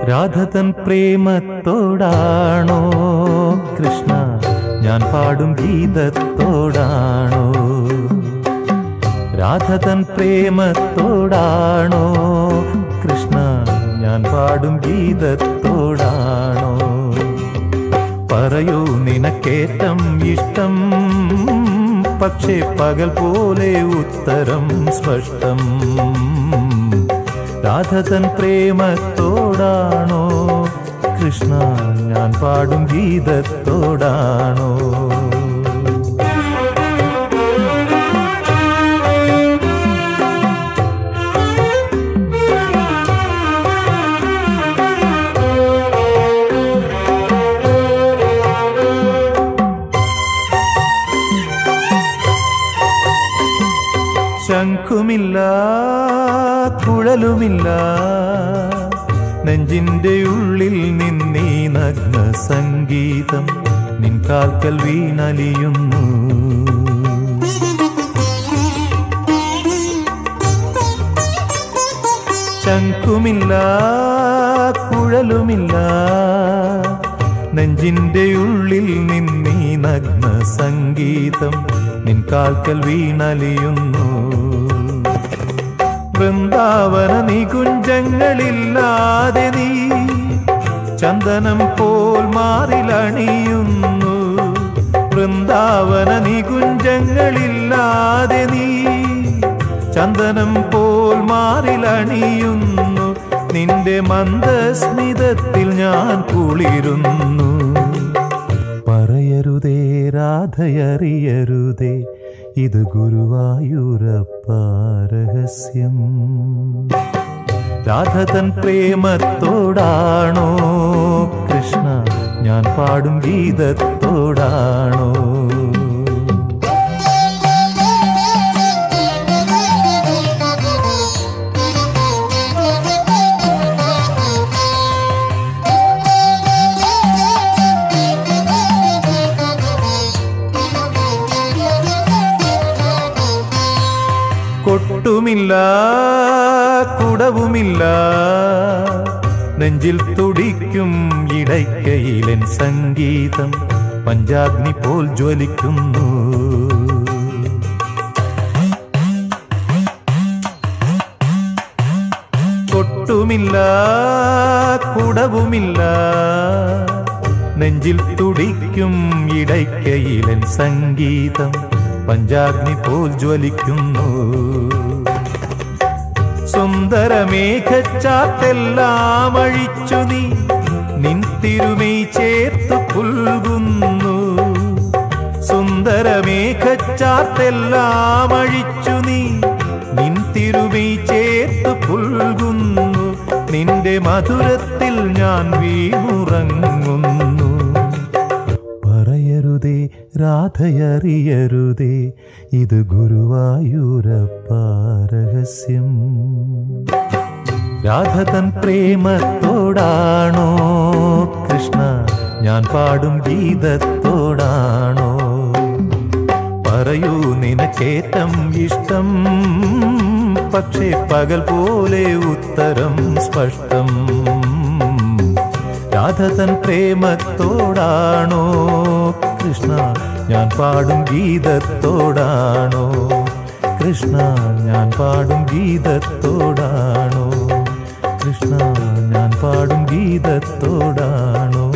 രാധതൻ പ്രേമത്തോടാണോ കൃഷ്ണ ഞാൻ പാടും ഗീതത്തോടാണോ? രാധതൻ പ്രേമത്തോടാണോ കൃഷ്ണ ഞാൻ പാടും ഗീതത്തോടാണോ? പറയൂ നിനക്കേറ്റം ഇഷ്ടം, പക്ഷേ പകൽ പോലെ ഉത്തരം സ്പഷ്ടം. രാധതൻ പ്രേമത്തോടാണോ കൃഷ്ണ ഞാൻ പാടും ഗീതത്തോടാണോ? ശംഖുമില്ല കുഴലുമില്ല, നെഞ്ചിന്റെ ഉള്ളിൽ നിന്നീ നഗ്ന സംഗീതം നിൻ കാൽക്കൽ വീണലിയുന്നു. ശംഖുമില്ല കുഴലുമില്ല, നെഞ്ചിന്റെ ഉള്ളിൽ നിന്നീ നഗ്ന സംഗീതം നിൻ കാൽക്കൽ വീണലിയുന്നു. വൃന്ദാവന നികുഞ്ചങ്ങളില്ലാതെ നീ ചന്ദനം പോൽ മാറിലണിയുന്നു. വൃന്ദാവന നികുഞ്ചങ്ങളില്ലാതെ നീ ചന്ദനം പോൽ മാറിലണിയുന്നു. നിന്റെ മന്ദസ്മിതത്തിൽ ഞാൻ കുളിരുന്നു. പറയരുതേ രാധയറിയരുതേ, ഇത് ഗുരുവായൂരപ്പ രഹസ്യം. രാധതൻ പ്രേമത്തോടാണോ കൃഷ്ണ ഞാൻ പാടും ഗീതത്തോടാണോ? കൊട്ടുമില്ല കുടവുമില്ല, നെഞ്ചിൽ തുടിക്കും ഇടയ്ക്കയിലൻ സംഗീതം പഞ്ചാഗ്നി പോൽ ജ്വലിക്കുന്നു. കൊട്ടുമില്ല കുടവുമില്ല, നെഞ്ചിൽ തുടിക്കും ഇടയ്ക്കയിലൻ സംഗീതം പഞ്ചാഗ്നി പോൽ ജ്വലിക്കുന്നു. സുന്ദരമേഘച്ചാത്തെല്ലാം അഴിച്ചു നീ നിൻ തിരുമൈ ചേർത്തു പുൽകുന്നു. സുന്ദരമേഘച്ചാത്തെല്ലാം അഴിച്ചു നീ നിൻ തിരുമൈ ചേർത്തു പുൽകുന്നു. നിന്റെ മധുരത്തിൽ ഞാൻ വീണുറങ്ങുന്നു. പറയരുതേ രാധയറിയരുതേ, ഇത് ഗുരുവായൂരപ്പ രഹസ്യം. രാധതൻ പ്രേമത്തോടാണോ കൃഷ്ണ ഞാൻ പാടും ഗീതത്തോടാണോ? പറയൂ നിനക്കേറ്റം ഇഷ്ടം, പക്ഷേ പകൽ പോലെ ഉത്തരം സ്പഷ്ടം. രാധതൻ പ്രേമത്തോടാണോ കൃഷ്ണ ഞാൻ പാടും ഗീതത്തോടാണോ? കൃഷ്ണ ഞാൻ പാടും ഗീതത്തോടാണോ? കൃഷ്ണ ഞാൻ പാടും ഗീതത്തോടാണോ?